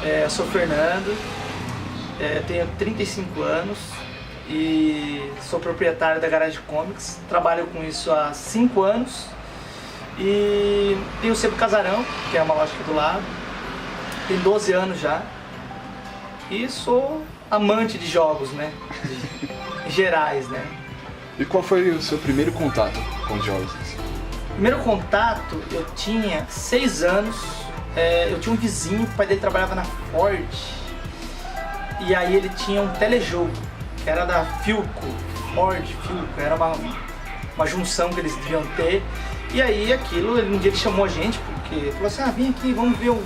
Eu sou Fernando, tenho 35 anos e sou proprietário da Garage Comics. Trabalho com isso há 5 anos e tenho o Sebo Casarão, que é uma loja aqui do lado. Tenho 12 anos já e sou amante de jogos, né? Gerais, né? E qual foi o seu primeiro contato com os jogos? Primeiro contato, eu tinha 6 anos, eu tinha um vizinho, o pai dele trabalhava na Ford, e aí ele tinha um telejogo, que era da Philco, Ford, Philco, era uma junção que eles deviam ter, e aí aquilo, um dia ele chamou a gente, porque falou assim, vem aqui, vamos ver o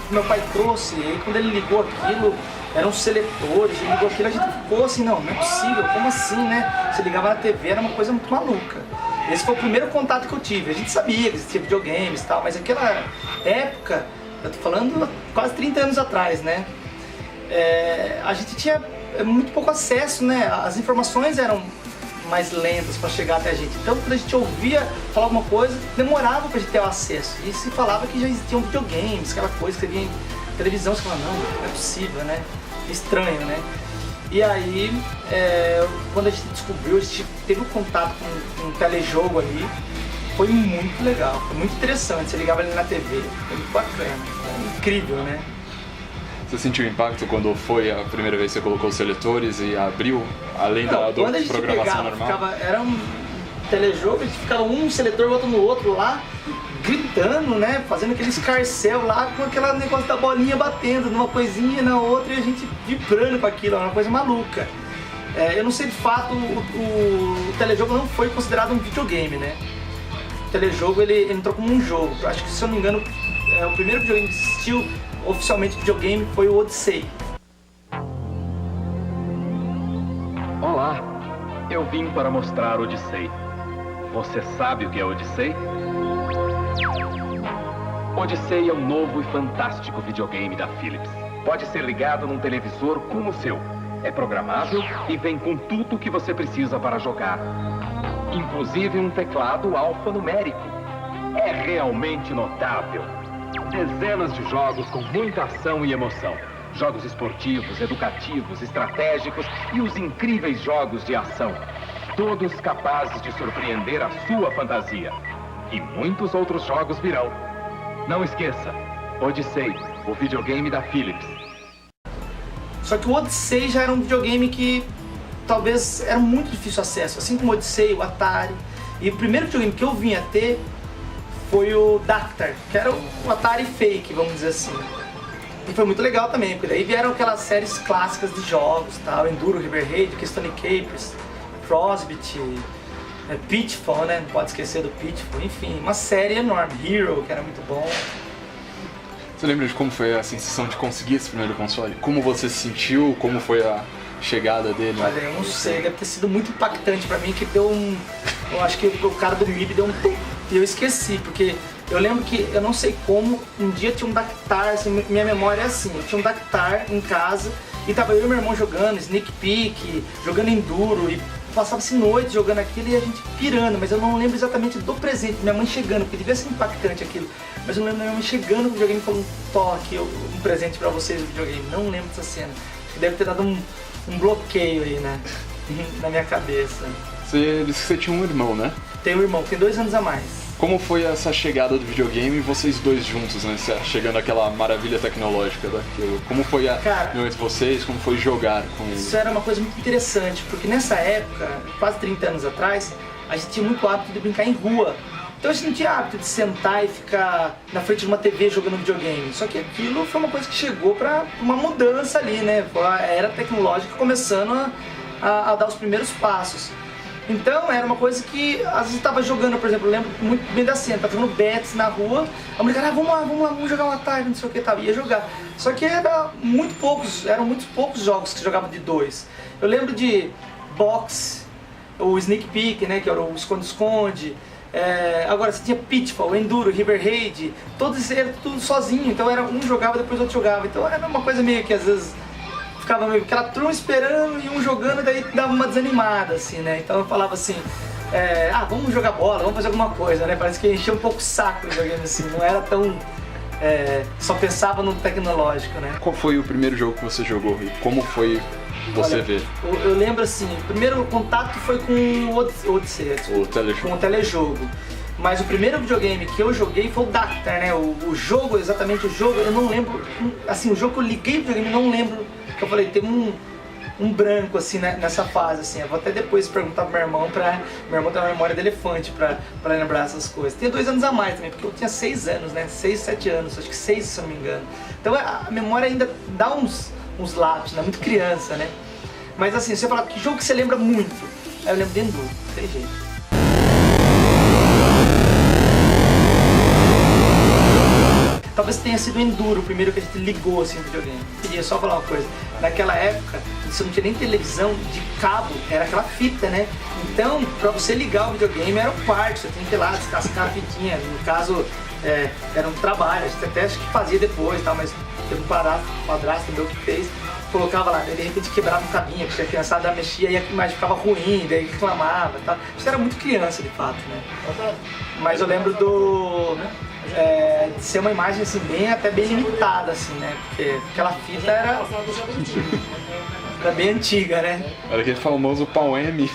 que meu pai trouxe, e aí quando ele ligou aquilo, eram seletores, ele ligou aquilo, a gente ficou assim, não é possível, como assim, né? Você ligava na TV, era uma coisa muito maluca. Esse foi o primeiro contato que eu tive. A gente sabia que existia videogames e tal, mas naquela época, eu tô falando quase 30 anos atrás, né? A gente tinha muito pouco acesso, né? As informações eram mais lentas para chegar até a gente. Então, quando a gente ouvia falar alguma coisa, demorava pra gente ter o acesso. E se falava que já existiam videogames, aquela coisa que você via em televisão, você falava, não é possível, né? Estranho, né? E aí, quando a gente descobriu, a gente teve um contato com um telejogo ali, foi muito legal, foi muito interessante. Você ligava ali na TV, foi muito bacana, foi incrível, né? Você sentiu impacto quando foi a primeira vez que você colocou os seletores e abriu, além da programação normal? Era um telejogo, a gente ficava um seletor outro no outro lá, gritando, né, fazendo aquele escarcéu lá com aquele negócio da bolinha batendo numa coisinha na outra e a gente vibrando com aquilo, era uma coisa maluca. Eu não sei de fato, o telejogo não foi considerado um videogame, né? O telejogo ele entrou como um jogo. Eu acho que, se eu não me engano, o primeiro videogame que existiu oficialmente videogame foi o Odyssey. Olá, eu vim para mostrar Odyssey. Você sabe o que é Odyssey? Odyssey é um novo e fantástico videogame da Philips. Pode ser ligado num televisor como o seu. É programável e vem com tudo o que você precisa para jogar. Inclusive um teclado alfanumérico. É realmente notável. Dezenas de jogos com muita ação e emoção. Jogos esportivos, educativos, estratégicos e os incríveis jogos de ação. Todos capazes de surpreender a sua fantasia. E muitos outros jogos virão. Não esqueça, Odyssey, o videogame da Philips. Só que o Odyssey já era um videogame que talvez era muito difícil acesso, assim como o Odyssey, o Atari. E o primeiro videogame que eu vim a ter foi o Dactar, que era o Atari fake, vamos dizer assim. E foi muito legal também, porque daí vieram aquelas séries clássicas de jogos, tal, Enduro, River Raid, Keystone Capers, Frostbite, Pitfall, né? Não pode esquecer do Pitfall, enfim, uma série enorme. Hero, que era muito bom. Você lembra de como foi a sensação de conseguir esse primeiro console? Como você se sentiu? Como foi a chegada dele? Olha, eu não sei, deve ter sido muito impactante pra mim, que deu um... Eu acho que o cara do MIB deu um... E eu esqueci, porque eu lembro que, eu não sei como, um dia tinha um Dactar, assim, minha memória é assim, tinha um Dactar em casa, e tava eu e meu irmão jogando, Sneak Peek, jogando Enduro, e passava-se noite jogando aquilo e a gente pirando, mas eu não lembro exatamente do presente, minha mãe chegando, porque devia ser impactante aquilo, mas eu não lembro minha mãe chegando no videogame e falando, aqui um presente pra vocês do videogame, não lembro dessa cena, deve ter dado um bloqueio aí, né, na minha cabeça. Você disse que você tinha um irmão, né? Tenho um irmão, que tem 2 anos a mais. Como foi essa chegada do videogame e vocês dois juntos, né? Chegando àquela maravilha tecnológica daquilo. Como foi a união entre vocês, como foi jogar com ele? Isso era uma coisa muito interessante, porque nessa época, quase 30 anos atrás, a gente tinha muito hábito de brincar em rua. Então a gente não tinha hábito de sentar e ficar na frente de uma TV jogando videogame. Só que aquilo foi uma coisa que chegou para uma mudança ali, né? Foi a era tecnológica começando a dar os primeiros passos. Então era uma coisa que às vezes estava jogando, por exemplo, eu lembro muito bem da cena, estava jogando bets na rua, a mulher, vamos lá, vamos jogar um Atari, não sei o que, ia jogar. Só que eram muito poucos jogos que jogavam de 2. Eu lembro de Box, o Sneak Peek, né, que era o esconde-esconde. Agora você tinha Pitfall, Enduro, River Raid, todos eram tudo sozinho, então era um jogava, depois o outro jogava. Então era uma coisa meio que às vezes ficava meio aquela turma esperando e um jogando, daí dava uma desanimada, assim, né? Então eu falava assim, vamos jogar bola, vamos fazer alguma coisa, né? Parece que enchia um pouco o saco jogando assim, não era tão só pensava no tecnológico, né? Qual foi o primeiro jogo que você jogou e como foi você ver? Eu lembro assim, o primeiro contato foi com o Odyssey, com o telejogo. Mas o primeiro videogame que eu joguei foi o Dactar, né? O jogo, exatamente o jogo, eu não lembro, assim, o jogo que eu liguei o videogame, eu não lembro, que eu falei, tem um branco assim nessa fase, assim. Eu vou até depois perguntar pro meu irmão tem uma memória de elefante pra lembrar essas coisas. Tem 2 anos a mais também, porque eu tinha 6 anos, né? 6, 7 anos, acho que 6 se eu não me engano. Então a memória ainda dá uns lápis, né? Muito criança, né? Mas assim, se você falar que jogo que você lembra muito, aí eu lembro de Enduro, não tem jeito. Talvez tenha sido o Enduro o primeiro que a gente ligou assim no videogame. Queria só falar uma coisa, naquela época você não tinha nem televisão de cabo, era aquela fita, né? Então, pra você ligar o videogame era um quarto, você tinha que ir lá descascar a fitinha, no caso era um trabalho, a gente até acho que fazia depois, tal, mas teve um padrasto meu que fez, colocava lá, daí de repente quebrava um cabinho, porque a criançada mexia e a imagem ficava ruim, daí reclamava, tal. Isso era muito criança de fato, né? Mas eu lembro de ser uma imagem assim, até bem limitada, assim, né? Porque aquela fita era bem antiga, né? Era aquele famoso pau M.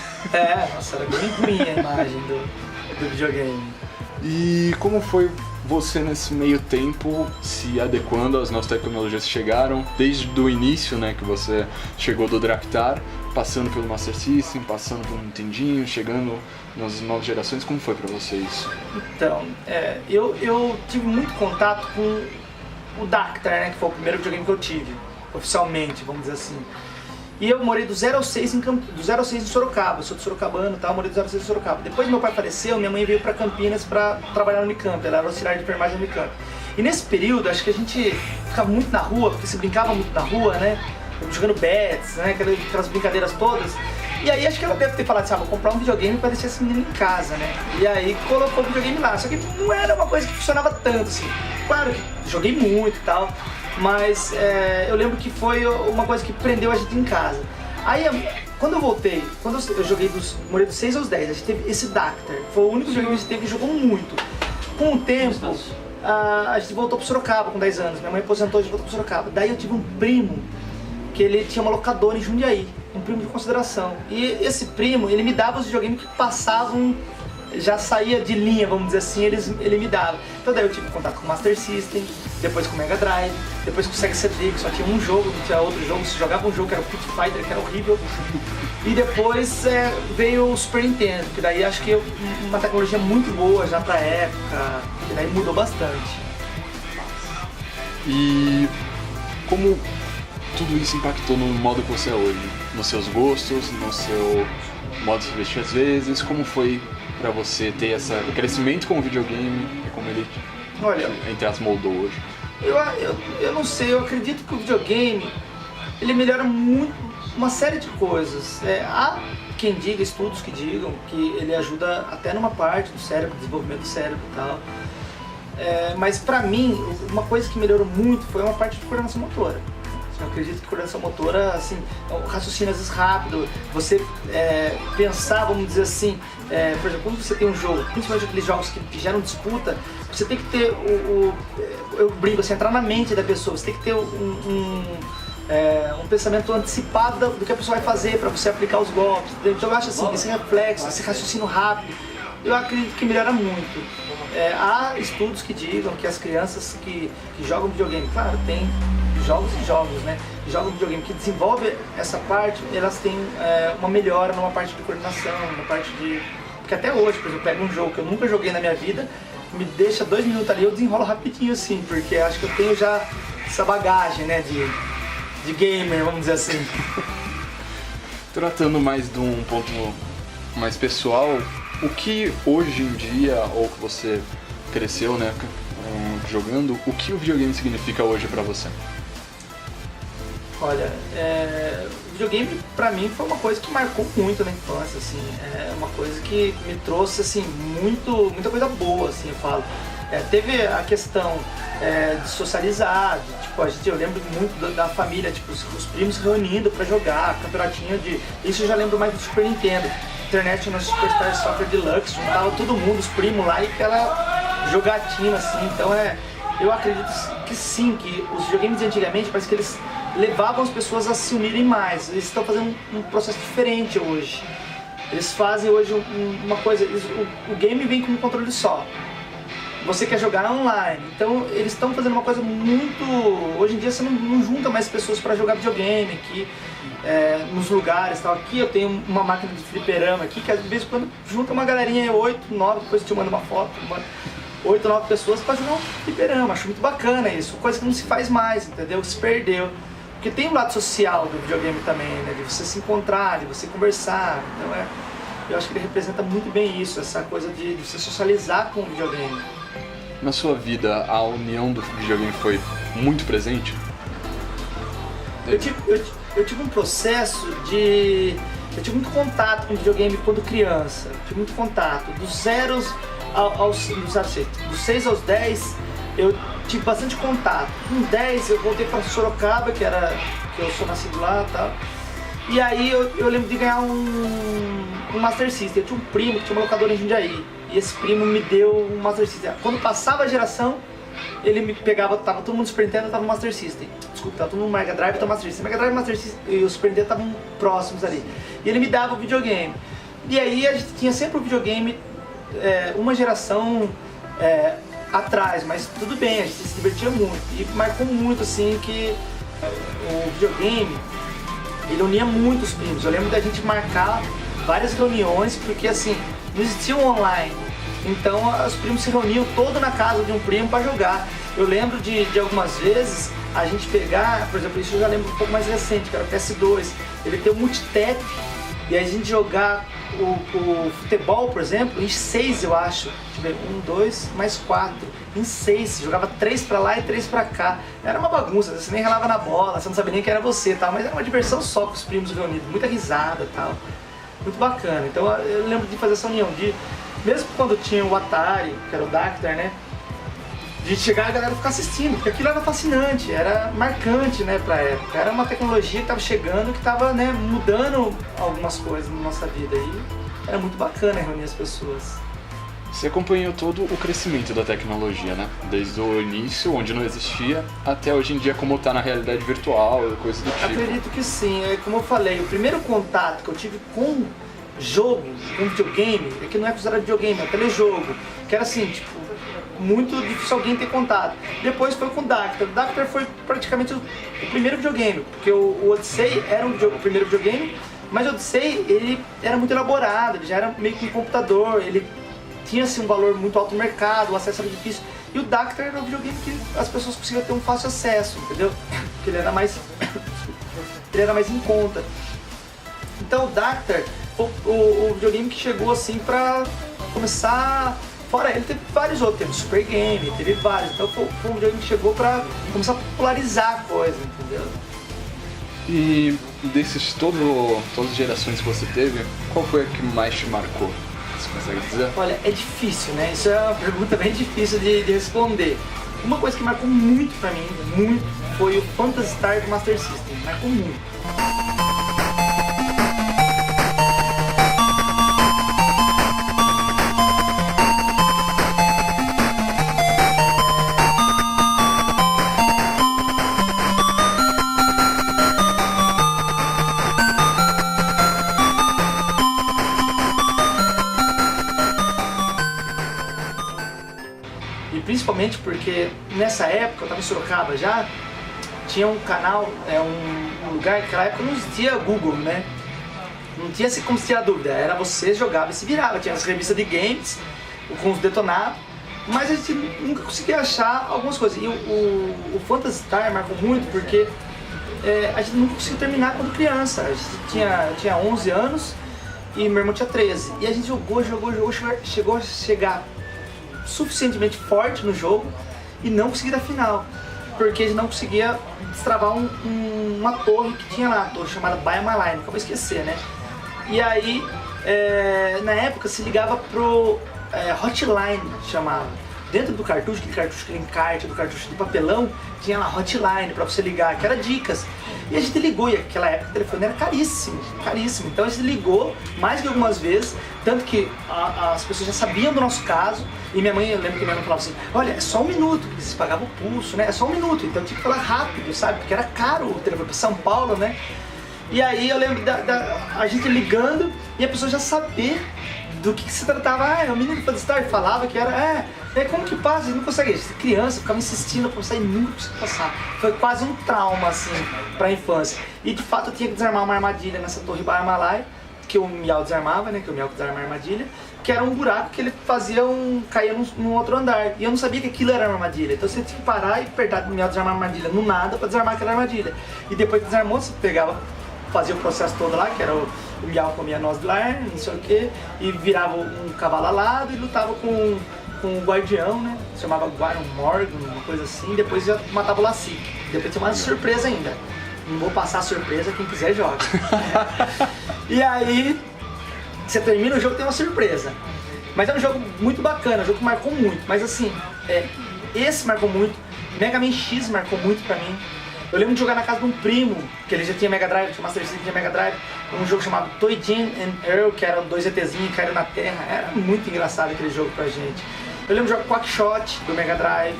Nossa, era bem ruim a imagem do videogame. E como foi você nesse meio tempo se adequando às novas tecnologias que chegaram, desde o início, né, que você chegou do Dactar, passando pelo Master System, passando pelo Nintendinho, chegando nas novas gerações, como foi pra você isso? Então, eu tive muito contato com o Dactar, né, que foi o primeiro videogame que eu tive, oficialmente, vamos dizer assim. E eu morei do 0 ao 6 em Sorocaba, eu sou de Sorocabano, tá? Eu morei do 0 ao 6 em Sorocaba. Depois meu pai faleceu, minha mãe veio pra Campinas pra trabalhar no Unicamp, ela era auxiliar de enfermagem no Unicamp. E nesse período, acho que a gente ficava muito na rua, porque se brincava muito na rua, né? Jogando bets, né? Aquelas brincadeiras todas. E aí acho que ela deve ter falado assim, vou comprar um videogame pra deixar esse menino em casa, né? E aí colocou o videogame lá, só que não era uma coisa que funcionava tanto, assim. Claro que joguei muito e tal, mas eu lembro que foi uma coisa que prendeu a gente em casa. Aí, quando eu voltei, quando eu joguei morei dos 6 aos 10, a gente teve esse Dactar, foi o único jogo que a gente teve que jogou muito. Com o tempo, a gente voltou pro Sorocaba com 10 anos, minha mãe aposentou e a gente voltou pro Sorocaba. Daí eu tive um primo, que ele tinha uma locadora em Jundiaí, um primo de consideração. E esse primo, ele me dava os videogames que passavam, já saía de linha, vamos dizer assim, ele me dava. Então daí eu tive contato com o Master System, depois com o Mega Drive, depois com o Sega CD, que só tinha um jogo, não tinha outro jogo, você jogava um jogo que era o Pit Fighter, que era horrível. E depois veio o Super Nintendo, que daí acho que uma tecnologia muito boa já pra época, que daí mudou bastante. E como tudo isso impactou no modo que você é hoje? Nos seus gostos, no seu modo de se vestir às vezes? Como foi pra você ter esse crescimento com o videogame e como ele, entre as moldou hoje? Eu não sei, eu acredito que o videogame, ele melhora muito uma série de coisas. Há quem diga, estudos que digam, que ele ajuda até numa parte do cérebro, desenvolvimento do cérebro e tal. Mas pra mim, uma coisa que melhorou muito foi uma parte de coordenação motora. Eu acredito que coordenação motora, assim, o raciocínio às vezes rápido, você pensar, vamos dizer assim, por exemplo, quando você tem um jogo, principalmente aqueles jogos que geram disputa, você tem que ter eu brinco assim, entrar na mente da pessoa, você tem que ter um pensamento antecipado do que a pessoa vai fazer para você aplicar os golpes. Então eu acho assim, esse reflexo, esse raciocínio rápido, eu acredito que melhora muito. Há estudos que digam que as crianças que jogam videogame, claro, tem jogos e jogos, né? Que jogam videogame, que desenvolvem essa parte, elas têm uma melhora numa parte de coordenação, numa parte de... Porque até hoje, por exemplo, eu pego um jogo que eu nunca joguei na minha vida, me deixa 2 minutos ali, eu desenrolo rapidinho assim, porque acho que eu tenho já essa bagagem, né, de gamer, vamos dizer assim. Tratando mais de um ponto mais pessoal, o que hoje em dia, ou que você cresceu, né, jogando, o que o videogame significa hoje pra você? Olha, o videogame pra mim foi uma coisa que marcou muito na infância, assim, é uma coisa que me trouxe, assim, muita coisa boa, assim, eu falo. Teve a questão de socializar, eu lembro muito da família, tipo, os primos se reunindo pra jogar, campeonatinho isso eu já lembro mais do Super Nintendo. International Superstar Soccer Deluxe, juntava todo mundo, os primos lá e aquela jogatina, assim, então eu acredito que sim, que os videogames de antigamente parece que eles levavam as pessoas a se unirem mais. Eles estão fazendo um processo diferente hoje. Eles fazem hoje uma coisa, o game vem com um controle só. Você quer jogar online, então eles estão fazendo uma coisa muito... Hoje em dia você não junta mais pessoas para jogar videogame aqui, nos lugares tal. Aqui eu tenho uma máquina de fliperama aqui, que às vezes quando junta uma galerinha, 8, 9, depois eu te mando uma foto, 8, 9 pessoas para jogar um fliperama. Acho muito bacana isso, coisa que não se faz mais, entendeu? Se perdeu. Porque tem um lado social do videogame também, né? De você se encontrar, de você conversar. Então eu acho que ele representa muito bem isso, essa coisa de você socializar com o videogame. Na sua vida, a união do videogame foi muito presente? Eu tive um processo de... Eu tive muito contato com videogame quando criança. Tive muito contato. Dos 6 aos 10, eu tive bastante contato. Com 10 eu voltei para Sorocaba, que eu sou nascido lá e tal. E aí eu lembro de ganhar um Master System. Eu tinha um primo que tinha uma locadora em Jundiaí. E esse primo me deu um Master System. Quando passava a geração, ele me pegava, tava todo mundo no Super Nintendo, tava no Master System. Desculpa, tava todo mundo no Mega Drive, tava no Master System. Mega Drive e Master System e o Super Nintendo estavam próximos ali. E ele me dava o videogame. E aí a gente tinha sempre o videogame, uma geração atrás, mas tudo bem, a gente se divertia muito. E marcou muito assim que o videogame, ele unia muito os primos. Eu lembro da gente marcar várias reuniões, porque assim, não existia um online. Então os primos se reuniam todo na casa de um primo para jogar. Eu lembro de algumas vezes a gente pegar, por exemplo, isso eu já lembro um pouco mais recente, que era o PS2, ele tem o multitap, e a gente jogar o futebol, por exemplo, em 6 eu acho. Deixa eu ver, 1, 2, mais 4. Em 6, jogava 3 pra lá e 3 pra cá. Era uma bagunça, você nem relava na bola, você não sabia nem que era você, tá? Mas era uma diversão só com os primos reunidos, muita risada e tal. Muito bacana. Então eu lembro de fazer essa união, mesmo quando tinha o Atari, que era o Dactar, né? De chegar e a galera ficar assistindo, porque aquilo era fascinante, era marcante, né, pra época. Era uma tecnologia que estava chegando, que estava, né, mudando algumas coisas na nossa vida. E era muito bacana reunir as pessoas. Você acompanhou todo o crescimento da tecnologia, né? Desde o início, onde não existia, até hoje em dia como está na realidade virtual, coisa do tipo. Acredito que sim. Como eu falei, o primeiro contato que eu tive com jogo, com videogame, é que não é considerado videogame, é telejogo. Que era assim, tipo, muito difícil alguém ter contato. Depois foi com o Dactar. O Dactar foi praticamente o primeiro videogame, porque o Odyssey era o primeiro videogame, mas o Odyssey, ele era muito elaborado, ele já era meio que um computador, ele tinha assim, um valor muito alto no mercado, o acesso era difícil. E o Dactar era um videogame que as pessoas conseguiam ter um fácil acesso, entendeu? Porque ele era mais em conta. Então o Dactar foi o videogame que chegou assim pra começar. Fora ele, teve vários outros, teve o Super Game, teve vários. Então foi um videogame que chegou pra começar a popularizar a coisa, entendeu? E desses todas as gerações que você teve, qual foi a que mais te marcou? Você consegue dizer? Olha, é difícil, né? Isso é uma pergunta bem difícil de responder. Uma coisa que marcou muito pra mim, muito, foi o Phantasy Star do Master System. Marcou muito. Principalmente porque nessa época, eu estava em Sorocaba já, tinha um canal, um lugar que naquela época não existia Google, né? Não tinha como se tirar dúvida, era você jogava e se virava, tinha as revistas de games, com os detonados, mas a gente nunca conseguia achar algumas coisas. E o Phantasy Star marcou muito porque a gente nunca conseguiu terminar quando criança. A gente tinha 11 anos e meu irmão tinha 13. E a gente jogou, chegou a chegar suficientemente forte no jogo e não conseguir dar final, porque a gente não conseguia destravar uma torre que tinha lá, a torre chamada Buy My Line, acabou de esquecer, né? E aí, na época se ligava pro Hotline, chamava. Dentro do cartucho, aquele cartucho que era encarte, do cartucho de papelão, tinha lá Hotline pra você ligar, que era dicas. E a gente ligou, e naquela época o telefone era caríssimo. Então a gente ligou mais que algumas vezes, tanto que as pessoas já sabiam do nosso caso. E minha mãe, eu lembro que minha mãe falava assim, olha, é só 1 minuto, porque vocês pagavam o pulso, né? É só 1 minuto, então tinha que falar rápido, sabe? Porque era caro o telefone para São Paulo, né? E aí eu lembro a gente ligando e a pessoa já saber do que se tratava. É o menino do Star falava que era, como que passa? Ele não consegue, criança, ficava insistindo pra passar e nunca conseguia passar. Foi quase um trauma, assim, pra infância. E de fato eu tinha que desarmar uma armadilha nessa torre Barmalai, que o Miau desarmava, né, que o Miau desarmava a armadilha, que era um buraco que ele fazia caía num outro andar. E eu não sabia que aquilo era uma armadilha. Então você tinha que parar e apertar o Miau desarmar a armadilha no nada pra desarmar aquela armadilha. E depois que desarmou, você pegava, fazia o processo todo lá, que era o Miau comia noz de lar, não sei o que, e virava um cavalo alado e lutava com o guardião, né? Se chamava Guardian Morgan, uma coisa assim, e depois já matava o Laci. Depois tinha uma surpresa ainda. Não vou passar a surpresa, quem quiser joga. E aí, você termina o jogo, tem uma surpresa. Mas é um jogo muito bacana, um jogo que marcou muito. Mas assim, esse marcou muito, Mega Man X marcou muito pra mim. Eu lembro de jogar na casa de um primo, que ele já tinha Mega Drive, tinha Master System, tinha Mega Drive, um jogo chamado Toy Jim and Earl, que eram 2 ETzinhos que caíram na terra. Era muito engraçado aquele jogo pra gente. Eu lembro de jogar Quackshot do Mega Drive.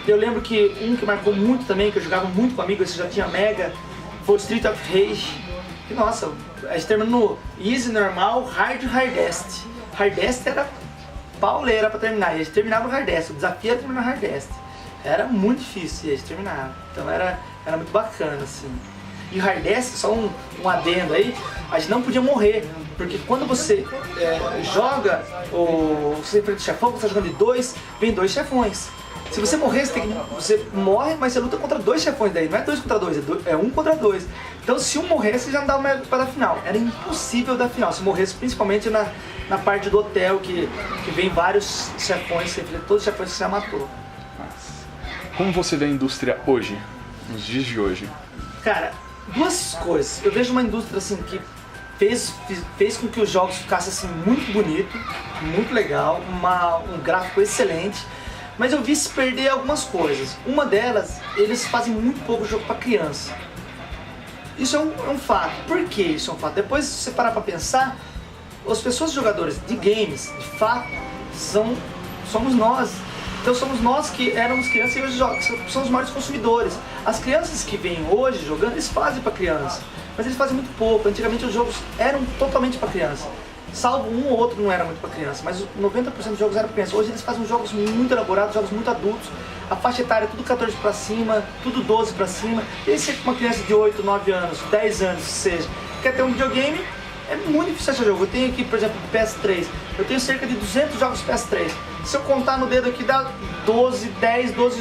Eu lembro que um que marcou muito também, que eu jogava muito com amigos, esse já tinha Mega, foi o Street of Rage. E nossa, a gente terminou no Easy, Normal, Hard e Hardest. Hardest era pauleira pra terminar, e a gente terminava o Hardest, o desafio era terminar o Hardest. Era muito difícil e a gente terminava, então era muito bacana, assim. E o Hardest, só um adendo aí, a gente não podia morrer, porque quando você joga, você enfrenta o chefão, você está jogando de 2, vem 2 chefões. Se você morrer, você morre, mas você luta contra 2 chefões daí, não é 2 contra 2, é 1 contra 2. Então se um morresse, já não dava mais para dar final. Era impossível dar final, se morresse principalmente na parte do hotel, que vem vários chefões, você enfrenta todos os chefões que você já matou. Como você vê a indústria hoje, nos dias de hoje? Cara, 2 coisas. Eu vejo uma indústria assim que fez com que os jogos ficassem assim muito bonito, muito legal, um gráfico excelente, mas eu vi se perder algumas coisas. Uma delas, eles fazem muito pouco jogo para criança. Isso é um fato. Por que isso é um fato? Depois, se você parar para pensar, as pessoas jogadores de games, de fato, somos nós. Então somos nós que éramos crianças e hoje somos os maiores consumidores. As crianças que vêm hoje jogando, eles fazem para criança, mas eles fazem muito pouco. Antigamente os jogos eram totalmente para criança, salvo um ou outro não era muito para criança, mas 90% dos jogos eram para criança. Hoje eles fazem jogos muito elaborados, jogos muito adultos. A faixa etária é tudo 14 para cima, tudo 12 para cima. E aí se uma criança de 8, 9 anos, 10 anos, seja, quer ter um videogame, é muito difícil achar jogo. Eu tenho aqui, por exemplo, o PS3. Eu tenho cerca de 200 jogos PS3. Se eu contar no dedo aqui, dá 12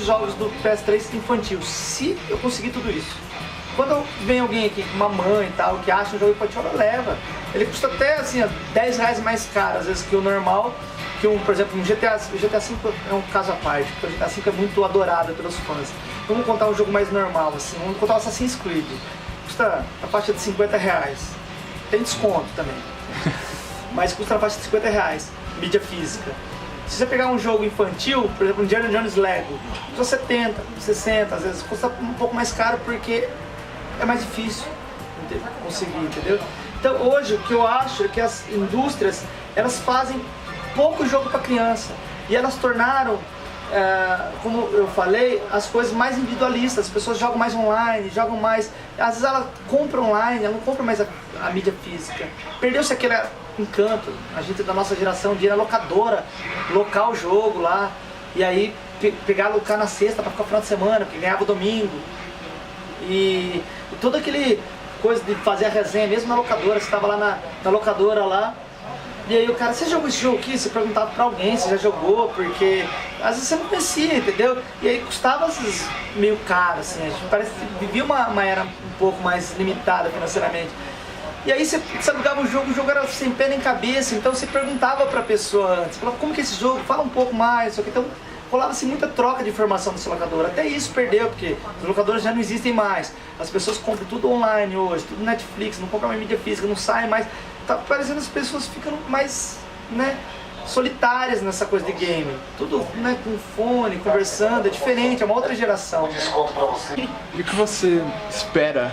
jogos do PS3 infantil. Se eu conseguir tudo isso. Quando vem alguém aqui, uma mãe e tal, que acha um jogo infantil, ela leva. Ele custa até, assim, R$10 mais caro, às vezes, que o normal. Por exemplo, o GTA V é um caso à parte, porque o GTA V é muito adorado pelos fãs. Vamos contar um jogo mais normal, assim. Vamos contar o Assassin's Creed. Custa a faixa de R$50. Tem desconto também, mas custa na faixa de R$50, mídia física. Se você pegar um jogo infantil, por exemplo, um Indiana Jones Lego, custa 70, 60, às vezes custa um pouco mais caro porque é mais difícil conseguir, entendeu? Então hoje o que eu acho é que as indústrias, elas fazem pouco jogo para criança e elas tornaram, como eu falei, as coisas mais individualistas. As pessoas jogam mais online, jogam mais, às vezes ela compra online, ela não compra mais a mídia física. Perdeu-se aquele encanto, a gente da nossa geração de ir na locadora, locar o jogo lá, e aí pegar, alocar na sexta para ficar no final de semana, porque ganhava o domingo. E toda aquele coisa de fazer a resenha, mesmo na locadora, você estava lá na locadora lá, e aí o cara, você jogou esse jogo aqui? Você perguntava pra alguém se já jogou, porque às vezes você não conhecia, entendeu? E aí custava esses meio caro, assim, a gente parece que vivia uma era um pouco mais limitada financeiramente. E aí você alugava o jogo era sem pé nem cabeça, então você perguntava pra pessoa antes, falava, como que é esse jogo? Fala um pouco mais, só que então rolava-se muita troca de informação nesse locador. Até isso perdeu, porque os locadores já não existem mais. As pessoas compram tudo online hoje, tudo Netflix, não compram mais mídia física, não saem mais. Tá parecendo as pessoas ficam mais, né, solitárias nessa coisa de game. Tudo, né, com fone, conversando, é diferente, é uma outra geração. Né? E o que você espera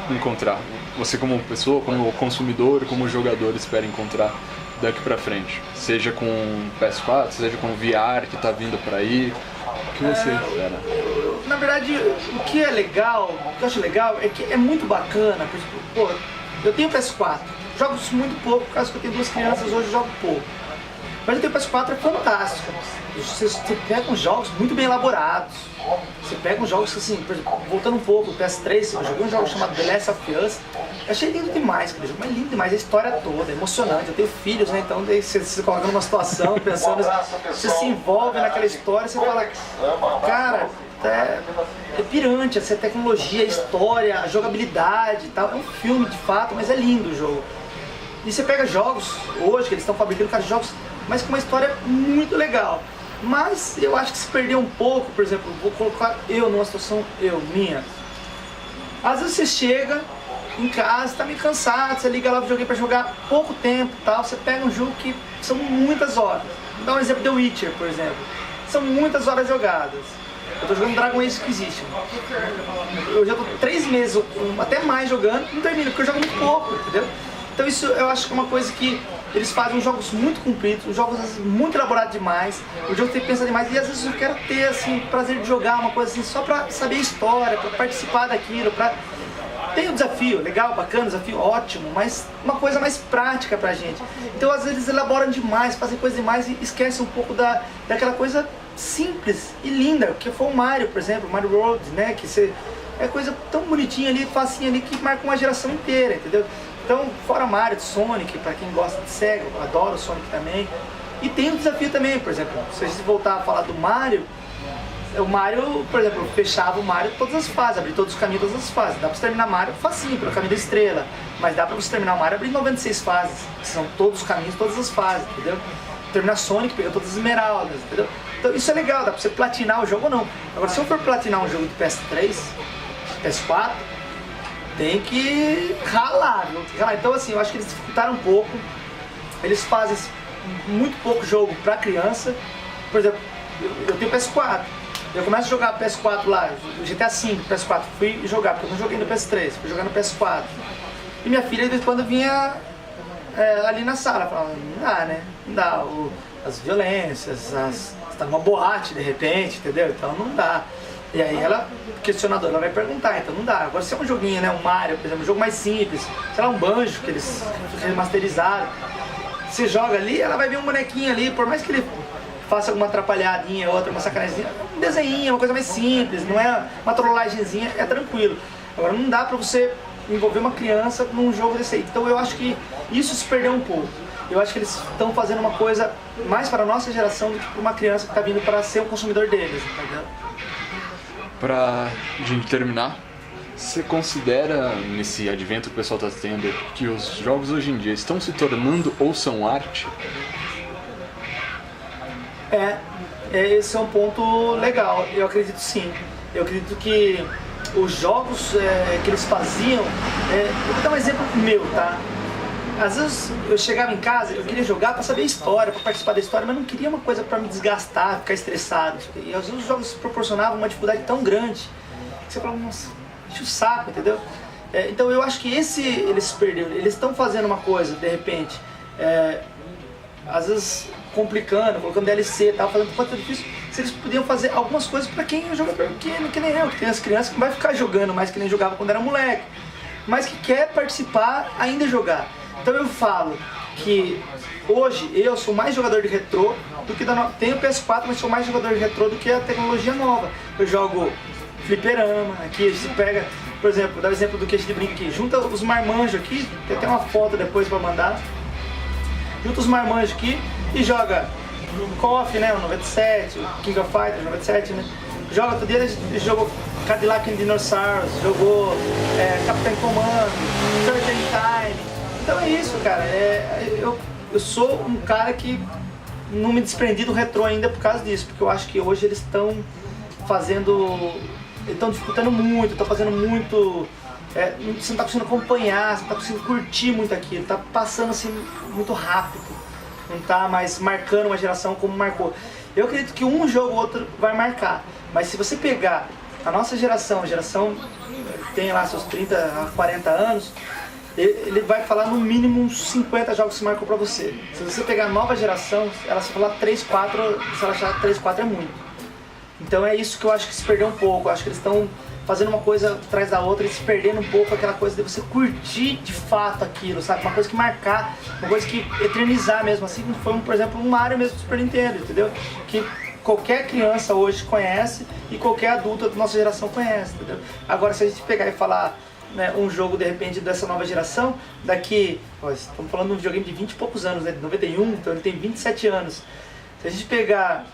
encontrar? Você como pessoa, como consumidor, como jogador espera encontrar daqui pra frente? Seja com PS4, seja com VR que tá vindo por aí, o que você espera? Na verdade, o que é legal, o que eu acho legal é que é muito bacana, por exemplo, pô, eu tenho PS4, jogo muito pouco, por causa que eu tenho 2 crianças, hoje eu jogo pouco. Mas eu tenho PS4 é fantástico. Você pega uns jogos muito bem elaborados. Você pega uns jogos assim, por exemplo, voltando um pouco, o PS3, eu joguei um jogo chamado The Last of Us. Eu achei lindo demais aquele jogo, mas lindo demais, a história toda, é emocionante. Eu tenho filhos, né? Então você se coloca numa situação, pensando, você se envolve naquela história, você fala, cara, é pirante, essa tecnologia, a história, a jogabilidade e tal. É um filme de fato, mas é lindo o jogo. E você pega jogos, hoje, que eles estão fabricando cada jogos, mas com uma história muito legal. Mas eu acho que se perdeu um pouco, por exemplo, vou colocar eu numa situação, minha. Às vezes você chega em casa, tá meio cansado, você liga lá o videogame pra jogar pouco tempo e tal, você pega um jogo que são muitas horas. Vou dar um exemplo, The Witcher, por exemplo. São muitas horas jogadas. Eu tô jogando Dragon Age Inquisition. Eu já tô 3 meses, até mais jogando, não termino, porque eu jogo muito pouco, entendeu? Então isso eu acho que é uma coisa que eles fazem jogos muito compridos, jogos muito elaborados demais, o jogo tem que pensar demais, e às vezes eu quero ter assim, prazer de jogar uma coisa assim, só pra saber a história, pra participar daquilo, pra... Tem um desafio, legal, bacana, desafio ótimo, mas uma coisa mais prática pra gente. Então às vezes eles elaboram demais, fazem coisa demais e esquecem um pouco daquela coisa simples e linda, que foi o Mario, por exemplo, Mario World, né, que você... É coisa tão bonitinha ali, facinha ali, que marca uma geração inteira, entendeu? Então, fora Mario, Sonic, para quem gosta de Sega, eu adoro o Sonic também. E tem um desafio também, por exemplo, se a gente voltar a falar do Mario, o Mario, por exemplo, fechava o Mario todas as fases, abrir todos os caminhos, todas as fases. Dá pra você terminar Mario facinho, pelo caminho da estrela, mas dá pra você terminar o Mario abrindo 96 fases, que são todos os caminhos, todas as fases, entendeu? Terminar Sonic, pegar todas as esmeraldas, entendeu? Então isso é legal, dá pra você platinar o jogo ou não. Agora, se eu for platinar um jogo de PS3, PS4, tem que ralar, viu? Tem que ralar. Então assim, eu acho que eles dificultaram um pouco. Eles fazem muito pouco jogo pra criança. Por exemplo, eu tenho PS4. Eu começo a jogar PS4 lá, GTA V, PS4. Fui jogar, porque eu não joguei no PS3, fui jogar no PS4. E minha filha de vez em quando vinha ali na sala, falava, não dá, né? Não dá. As violências, você tá numa boate de repente, entendeu? Então não dá. E aí ela, questionadora, ela vai perguntar, então não dá. Agora se é um joguinho, né, um Mario, por exemplo, um jogo mais simples, sei lá, um Banjo, que eles remasterizaram, você joga ali, ela vai ver um bonequinho ali, por mais que ele faça alguma atrapalhadinha, outra, uma sacanagemzinha, um desenho, uma coisa mais simples, não é uma trollagenzinha, é tranquilo. Agora não dá pra você envolver uma criança num jogo desse aí. Então eu acho que isso se perdeu um pouco. Eu acho que eles estão fazendo uma coisa mais para a nossa geração do que para uma criança que está vindo para ser um consumidor deles, entendeu? Pra gente terminar, você considera, nesse advento que o pessoal está tendo, que os jogos hoje em dia estão se tornando ou são arte? Esse é um ponto legal, eu acredito sim. Eu acredito que os jogos que eles faziam, eu vou dar um exemplo meu, tá? Às vezes eu chegava em casa, eu queria jogar para saber a história, para participar da história, mas não queria uma coisa para me desgastar, ficar estressado. E às vezes os jogos proporcionavam uma dificuldade tão grande que você fala, nossa, enche o saco, entendeu? Então eu acho que eles perderam, eles estão fazendo uma coisa, de repente, às vezes complicando, colocando DLC e tal, fazendo quanto é difícil, se eles podiam fazer algumas coisas para quem é jogador pequeno, que nem eu, que tem as crianças que não vai ficar jogando mais que nem jogava quando era moleque, mas que quer participar, ainda jogar. Então eu falo que hoje eu sou mais jogador de retrô do que tenho PS4, mas sou mais jogador de retrô do que a tecnologia nova. Eu jogo fliperama, aqui a gente pega, por exemplo, dá o exemplo do que a gente brinca aqui, junta os marmanjos aqui, tem até uma foto depois pra mandar, junta os marmanjos aqui e joga o KOF, né, o 97, o King of Fighters, o 97, né, joga todo dia, a gente jogou Cadillac and Dinosaurs, jogou Captain Commando, Turtle Time. Então é isso, cara, eu sou um cara que não me desprendi do retrô ainda por causa disso, porque eu acho que hoje eles estão estão disputando muito, estão fazendo muito, você não tá conseguindo acompanhar, você não tá conseguindo curtir muito aquilo, tá passando assim muito rápido, não tá mais marcando uma geração como marcou. Eu acredito que um jogo ou outro vai marcar, mas se você pegar A nossa geração, a geração que tem lá seus 30 a 40 anos, ele vai falar no mínimo uns 50 jogos que marcou pra você. Se você pegar a nova geração, ela se falar 3, 4, se ela achar 3, 4 é muito. Então é isso que eu acho que se perdeu um pouco. Eu acho que eles estão fazendo uma coisa atrás da outra e se perdendo um pouco aquela coisa de você curtir de fato aquilo, sabe? Uma coisa que marcar, uma coisa que eternizar mesmo, assim como foi, por exemplo, um Mario mesmo do Super Nintendo, entendeu? Que qualquer criança hoje conhece e qualquer adulto da nossa geração conhece, entendeu? Agora, se a gente pegar e falar, né, um jogo de repente dessa nova geração, daqui, estamos falando de um videogame de 20 e poucos anos, né, de 91, então ele tem 27 anos. Se a gente pegar,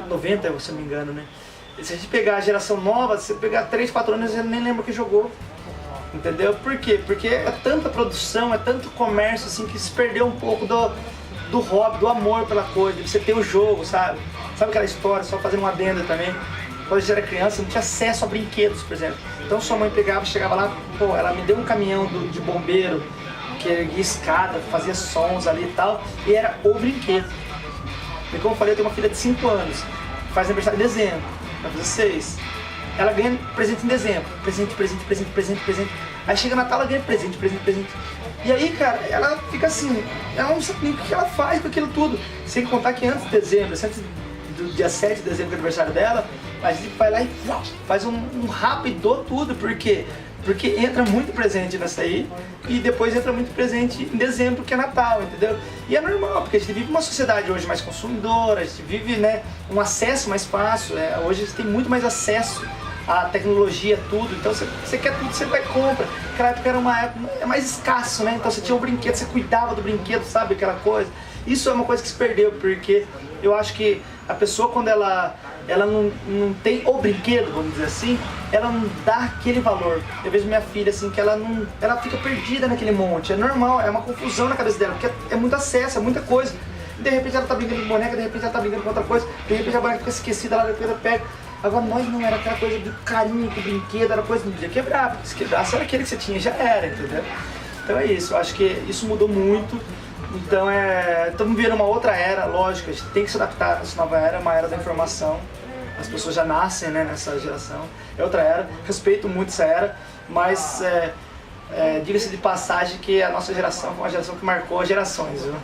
90 se eu não me engano, né? Se a gente pegar a geração nova, se você pegar 3, 4 anos, você nem lembra que jogou. Entendeu? Por quê? Porque é tanta produção, é tanto comércio assim que se perdeu um pouco do hobby, do amor pela coisa, de você ter o jogo, sabe? Sabe aquela história, só fazendo uma adenda também? Quando a gente era criança, não tinha acesso a brinquedos, por exemplo. Então sua mãe pegava, chegava lá, pô, ela me deu um caminhão de bombeiro, que erguia escada, fazia sons ali e tal, e era o brinquedo. E como eu falei, eu tenho uma filha de 5 anos, faz aniversário em dezembro, vai fazer 6. Ela ganha presente em dezembro, presente. Aí chega Natal, ela ganha presente. E aí, cara, ela fica assim, ela não sabe nem o que ela faz com aquilo tudo. Sem contar que antes de dezembro, antes do dia 7 de dezembro, que é o aniversário dela, a gente vai lá e faz um rápido tudo, por quê? Porque entra muito presente nessa aí e depois entra muito presente em dezembro, que é Natal, entendeu? E é normal, porque a gente vive uma sociedade hoje mais consumidora, a gente vive, né, um acesso mais fácil, hoje a gente tem muito mais acesso à tecnologia, tudo, então você quer tudo, você vai e compra. Naquela época era uma época mais escasso, né? Então você tinha um brinquedo, você cuidava do brinquedo, sabe, aquela coisa. Isso é uma coisa que se perdeu, porque eu acho que a pessoa, quando ela não tem o brinquedo, vamos dizer assim, ela não dá aquele valor. Eu vejo minha filha assim, que ela fica perdida naquele monte. É normal, é uma confusão na cabeça dela, porque é muito acesso, é muita coisa. E de repente ela tá brincando com boneca, de repente ela tá brincando com outra coisa, de repente a boneca fica esquecida, ela pega. Agora nós não, era aquela coisa do carinho com o brinquedo, era coisa que não podia quebrar, porque se quebrasse era aquele que você tinha, já era, entendeu? Então é isso, eu acho que isso mudou muito. Então estamos vivendo uma outra era, lógico, a gente tem que se adaptar a essa nova era, uma era da informação. As pessoas já nascem, né, nessa geração, é outra era, respeito muito essa era, mas diga-se de passagem que a nossa geração foi uma geração que marcou as gerações, viu?